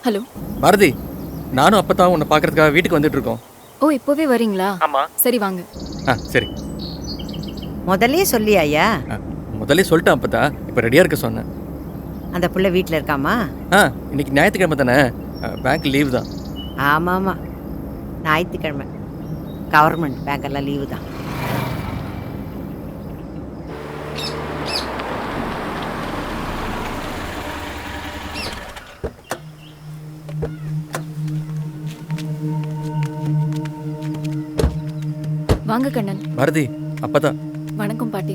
Hello Bharathi, நானும் அப்பதான் உன்னை பார்க்கறதுக்காக வீட்டுக்கு வந்துட்டு இருக்கோம். ஓ இப்போவே வரீங்களா? ஆமா. சரி வாங்க. சரி. முதல்லயே சொல்லியா ஐயா? முதல்ல சொல்லிட்டேன் அப்பதா. இப்போ ரெடியா இருக்க சொன்னேன். அந்த புள்ள வீட்டில் இருக்காமா? இன்னைக்கு ஞாயிற்றுக்கிழமை தானே, பேங்க் லீவ் தான். ஆமாம் ஆமாம், ஞாயிற்றுக்கிழமை கவர்மெண்ட் பேங்க்கெல்லாம் லீவு தான். வாங்க கண்ணன். பாரதி, அப்பதா. வணக்கம் பாட்டி.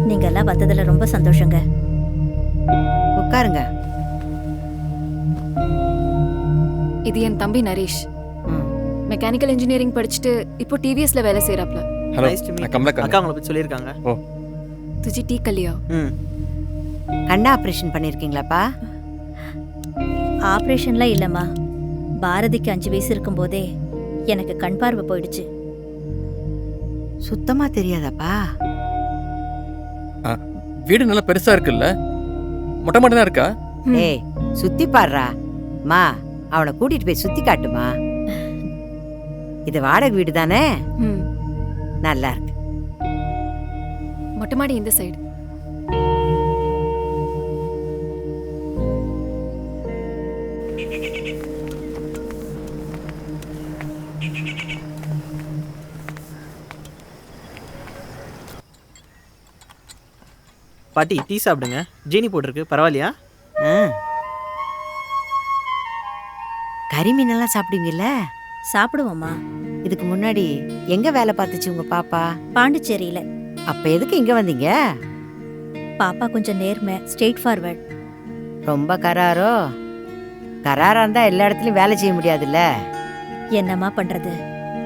நீங்க எல்லாம் வந்ததுல ரொம்ப சந்தோஷங்க. உட்காருங்க. இது என் தம்பி நரேஷ். மெக்கானிக்கல் இன்ஜினியரிங் படிச்சுட்டு இப்போ டிவிஎஸ்ல வேலை செய்யறாப்ல. Hello, nice to meet. நான் கமலக்கண்ணன். அக்கா உங்களை பத்தி சொல்லியிருக்காங்க. ஓ, துஜி டீ கல்யா. கண்ண ஆப்ரேஷன் பண்ணியிருக்கீங்களாப்பா? ஆப்ரேஷன்லாம் இல்லைம்மா. பாரதிக்கு 5 வயசு இருக்கும்போதே எனக்கு கண் பார்வை போயிடுச்சு. சுத்தமா தெரியாதாப்பா? வீடு நல்லா பெருசா இருக்குல்ல? மொட்டை மாடி தான் இருக்கா? ஏய், சுத்தி பாடுறா மா. அவனை கூட்டிட்டு போய் சுத்தி காட்டுமா. இது வாடகை வீடு தானே? நல்லா இருக்கு. மொட்டை மாடி இந்த சைடு. பாட்டி டீ சாப்பிடுங்க. ஜீனி போட்டிருக்கு, பரவாயில்லையா? கறி மீனெல்லாம் சாப்பிடுவீங்கல்ல? சாப்பிடுவோம்மா. இதுக்கு முன்னாடி எங்க வேலை பார்த்துச்சு உங்க பாப்பா? பாண்டிச்சேரியில. அப்ப எதுக்கு இங்க வந்தீங்க? பாப்பா கொஞ்சம் நேர்மை, ஸ்ட்ரெயிட் ஃபார்வர்ட். ரொம்ப கராரோ? கராரா இருந்தா எல்லா இடத்துலயும் வேலை செய்ய முடியாதுல்ல. என்னம்மா பண்றது,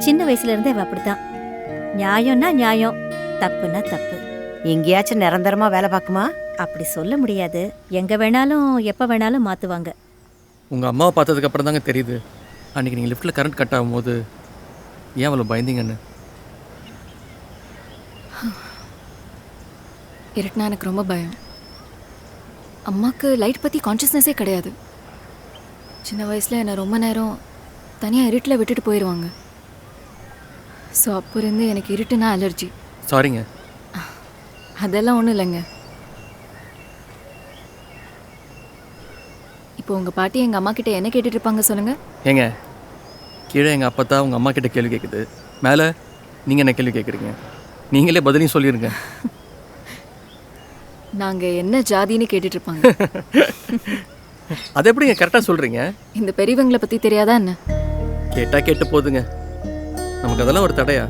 சின்ன வயசுல இருந்தே அவ அப்படித்தான். நியாயம்னா நியாயம், தப்புன்னா தப்பு. எங்கேயாச்சும் நிரந்தரமா வேலை பார்க்குமா? அப்படி சொல்ல முடியாது. எங்க வேணாலும் எப்ப வேணாலும் மாத்துவாங்க. உங்க அம்மாவை பார்த்ததுக்கு அப்புறம் தாங்க தெரியுது, அன்னைக்கு நீங்க லிஃப்ட்ல கரண்ட் கட் ஆகும்போது ஏன் அவ்வளோ பயந்தீங்கன்னு. இருட்டுனா எனக்கு ரொம்ப பயம். அம்மாக்கு லைட் பற்றி கான்ஷியஸ்னஸே கிடையாது. சின்ன வயசில் என்னை ரொம்ப நேரம் தனியாக இருட்டில் விட்டுட்டு போயிடுவாங்க. ஸோ அப்போ இருந்து எனக்கு இருட்டுனா அலர்ஜி. சாரிங்க. அதெல்லாம் ஒன்றும் இல்லைங்க. இப்போ உங்கள் பாட்டி எங்கள் அம்மா கிட்ட என்ன கேட்டுட்டு இருப்பாங்க சொல்லுங்கள்? ஏங்க, கீழே எங்கள் அப்பா உங்கள் அம்மா கிட்ட கேள்வி கேட்குது, மேலே நீங்கள் என்ன கேள்வி கேட்குறீங்க? நீங்களே பதிலையும் சொல்லிடுங்க. நாங்கள் என்ன ஜாதின்னு கேட்டுட்டு இருப்பாங்க. அது எப்படிங்க கரெக்டாக சொல்கிறீங்க? இந்த பெரியவங்களை பற்றி தெரியாதா என்ன? கேட்டால் கேட்டு போதுங்க, நமக்கு அதெல்லாம் ஒரு தடையா?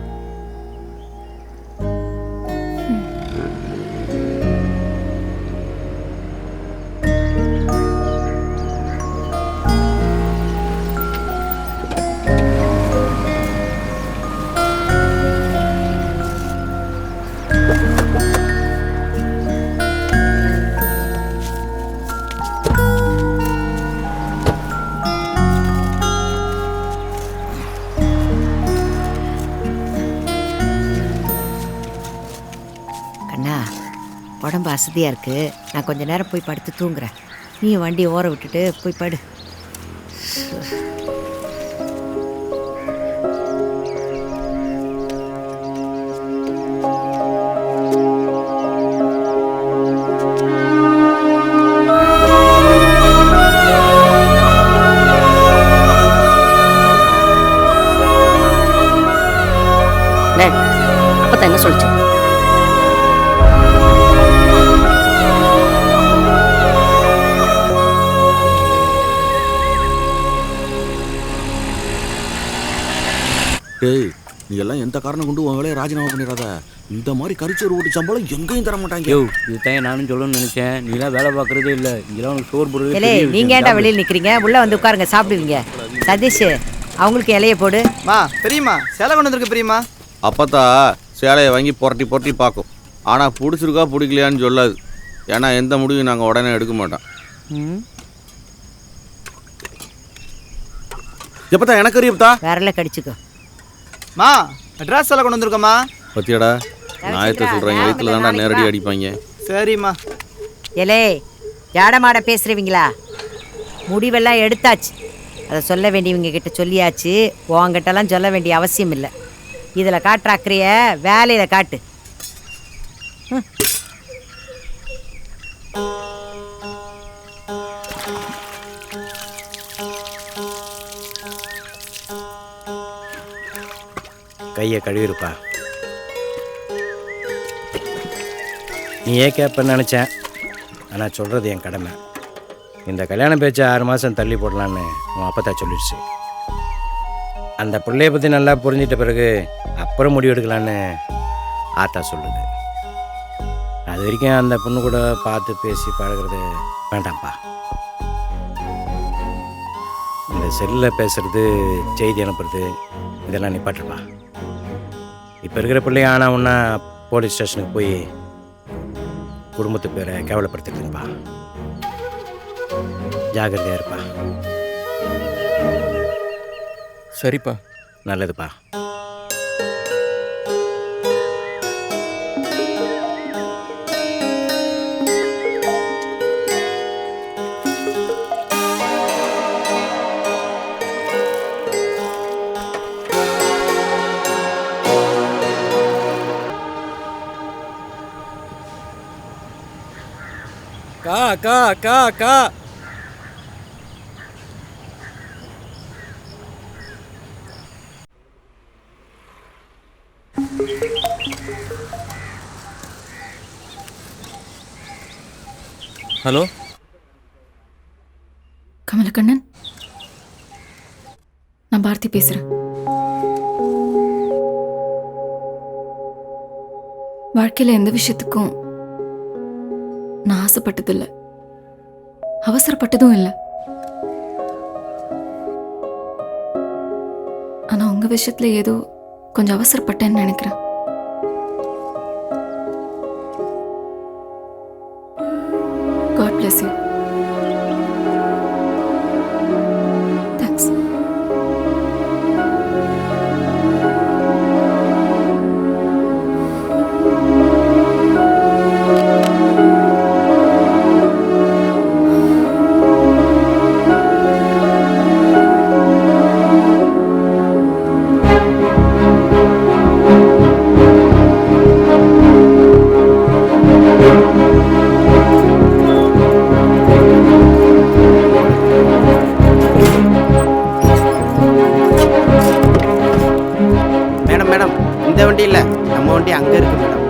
கண்ணா, உடம்பு அசதியா இருக்கு, நான் கொஞ்ச நேரம் போய் படுத்து தூங்குறேன். நீ வண்டியை ஓர விட்டுட்டு போய் படு. அப்பதான் என்ன சொல்லிச்சு? டேய், நீ எல்லாம் எந்த காரணம் கொண்டு உன் வேலையை ராஜினாமா பண்ணிடாத. இந்த மாதிரி கரிச்சோறு ஓட்டு சம்பளம் எங்கேயும் தர மாட்டாங்க. இதுதான் நானும் சொல்லணும்னு நினைச்சேன். நீலாம் வேலை பார்க்கறதே இல்லை, இங்கெல்லாம் சோறு போடுறது. இல்லை, நீங்க ஏன்டா வெளியில் நிற்கிறீங்க? உள்ள வந்து உட்காருங்க, சாப்பிடுவீங்க. சதீஷ், அவங்களுக்கு இலைய போடு. மா பெரியம்மா சேலை கொண்டு வந்திருக்கு பெரியம்மா. அப்பத்தா சேலையை வாங்கி புரட்டி புரட்டி பார்க்கும், ஆனால் பிடிச்சிருக்கா பிடிக்கலையான்னு சொல்லாது. ஏன்னா எந்த முடிவும் நாங்கள் உடனே எடுக்க மாட்டோம். எப்பத்தா எனக்கு அறியப்பத்தா விரல கடிச்சுக்கோ. மா ட்ரெஸ் எல்லாம் கொண்டு வந்திருக்கோம்மா. பத்தியாடா நாயத்தை சொல்கிறாங்க வயிற்றுல தான்டா நேரடி அடிப்பாங்க. சரிம்மா. எலே ஜாடமாட பேசுறவங்களா, முடிவெல்லாம் எடுத்தாச்சு. அதை சொல்ல வேண்டியவங்க கிட்ட சொல்லியாச்சு. உங்ககிட்டலாம் சொல்ல வேண்டிய அவசியம் இல்லை. இதில் காட்டுறாக்கிறிய வேலையில் காட்டு. கையை கழுவிருப்பா. நீ ஏன் கேட்பன்னு நினச்சேன், ஆனால் சொல்கிறது என் கடமை. இந்த கல்யாணம் பேச்சை 6 மாதம் தள்ளி போடலான்னு உன் அப்பத்தா சொல்லிடுச்சு. அந்த பிள்ளைய பற்றி நல்லா புரிஞ்சிட்ட பிறகு அப்புறம் முடிவு எடுக்கலான்னு ஆத்தா சொல்லுது. அது வரைக்கும் அந்த பொண்ணு கூட பார்த்து பேசி பழகிறது வேண்டாம்ப்பா. இந்த செல்லில் பேசுகிறது, செய்தி அனுப்புறது, இதெல்லாம் நிப்பாட்டுப்பா. இப்போ இருக்கிற பிள்ளைய ஆனால் ஒன்றா போலீஸ் ஸ்டேஷனுக்கு போய் குடும்பத்து பேரை கேவலப்படுத்திடுதுப்பா. ஜாகிரதையாக இருப்பா. சரிப்பா. நல்லதுப்பா. அக்கா அக்கா அக்கா அக்கா. ஹலோ கமலக்கண்ணன், நான் பாரதி பேசுறேன். வாழ்க்கையில எந்த விஷயத்துக்கும் நான் ஆசைப்பட்டதில்லை, அவசரப்பட்டதும் இல்லை. ஆனா உங்க விஷயத்துல ஏதோ கொஞ்சம் அவசரப்பட்டேன்னு நினைக்கிறேன். God bless you. Thanks. Madam madam, இந்த வண்டி இல்லை, நம்ம வண்டி அங்கே இருக்கு மேடம்.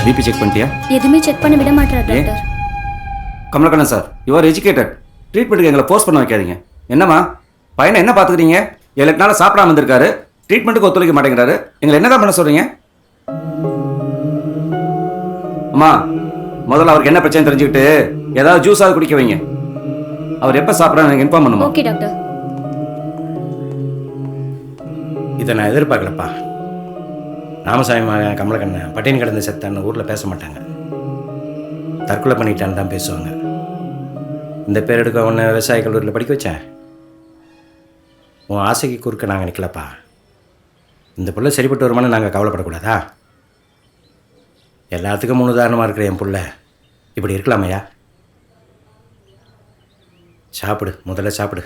பிபி செக் பண்ணிட்டியா? எதுவுமே செக் பண்ண விட மாட்டார் doctor. Kamalakannan sir, you are educated. ட்ரீட்மெண்ட்டுக்கு எங்களை ஃபோர்ஸ் பண்ண வைக்காதீங்க. என்னம்மா பையனை என்ன பார்த்துக்கிறீங்க? 7 நாள் சாப்பிடாம வந்திருக்காரு, ட்ரீட்மெண்ட்டுக்கு ஒத்துழைக்க மாட்டேங்கிறாரு. எங்களை என்ன தான் பண்ண சொல்கிறீங்க? அம்மா முதல்ல அவருக்கு என்ன பிரச்சனை தெரிஞ்சுக்கிட்டு ஏதாவது ஜூஸாவது குடிக்க வைங்க. அவர் எப்போ சாப்பிட்றான்னு எனக்கு இன்ஃபார்ம் பண்ணுமா? Okay doctor. இதை நான் எதிர்பார்க்கலப்பா. ராமசாமி மகன் கமலக்கண்ணன் பட்டினி கிடந்து செத்தான்னு ஊரில் பேச மாட்டாங்க, தற்கொலை பண்ணிட்டான்னு தான் பேசுவாங்க. இந்த பேர் எடுக்க உன்னை விவசாய கல்லூரியில் படிக்க வச்சேன். உன் ஆசைக்கு குறுக்க நாங்கள் நிற்கலப்பா. இந்த புள்ள சரிப்பட்டு வருமானு நாங்கள் கவலைப்படக்கூடாதா? எல்லாத்துக்கும் முன்னுதாரணமாக இருக்கிற என் புள்ள இப்படி இருக்கலாமையா? சாப்பிடு, முதல்ல சாப்பிடு.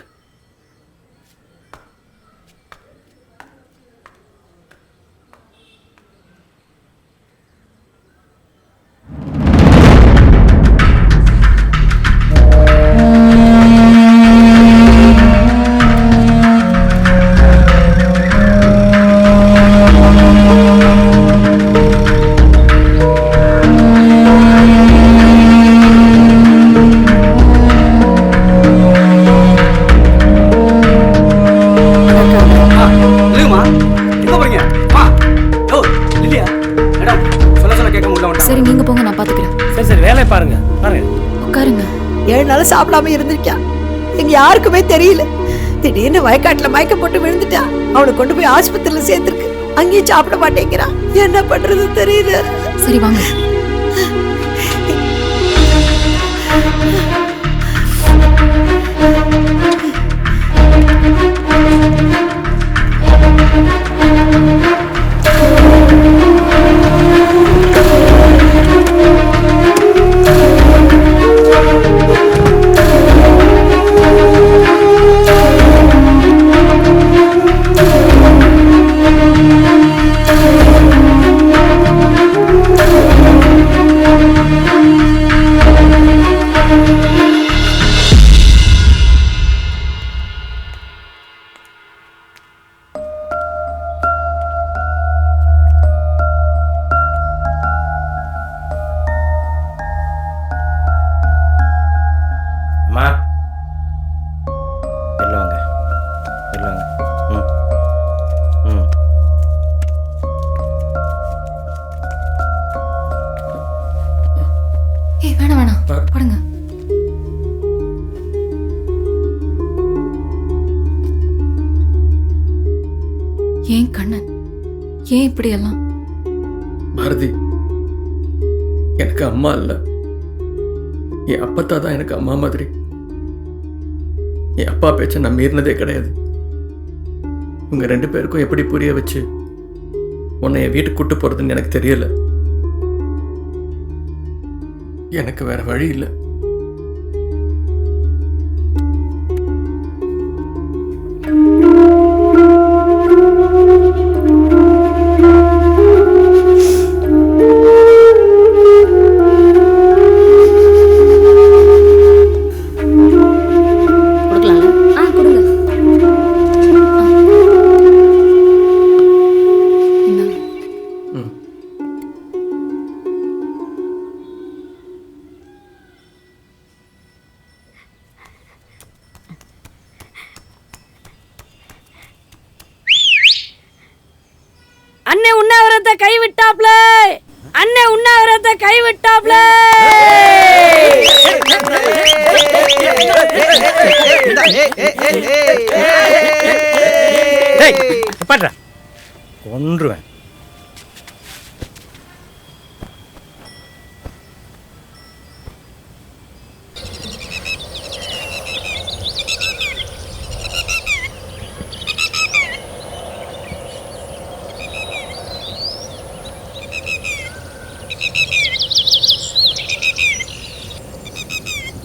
சரி நீங்க போங்க, நான் பாத்துக்கிறேன். சரி சரி, வேலையை பாருங்க பாருங்க. உட்காருங்க. 7 நாள் சாப்பிடாம இருந்திருக்கான். எங்க யாருக்குமே தெரியல. திடீர்னு வயக்காட்டுல மயக்கம் போட்டு விழுந்துட்டான். அவனை கொண்டு போய் ஆஸ்பத்திரியில சேர்த்திருக்கு. அங்கேயும் சாப்பிட மாட்டேங்கிறான். என்ன பண்றது தெரியல. சரி வாங்க. அம்மா வெளில வாங்க, வெளில வாங்க. ம் ம். ஏய் வேணாம் வேணாம், படுங்க. ஏன் கண்ணன், ஏன் இப்படி எல்லாம்? பாரதி, எனக்கு அம்மா இல்லை, என் அப்பத்தா தான் எனக்கு அம்மா மாதிரி. என் அப்பா பேச்ச நான் மீறினதே கிடையாது. உங்க 2 பேருக்கும் எப்படி புரிய வச்சு உன்னை என் வீட்டுக்கு கூட்டு போறதுன்னு எனக்கு தெரியல. எனக்கு வேற வழி இல்லை. அண்ணே உண்ணாவிரத்தை கைவிட்டாப்ல. அண்ணே உண்ணாவிரத்தை கைவிட்டாப்ல. கொன்றுவேன்.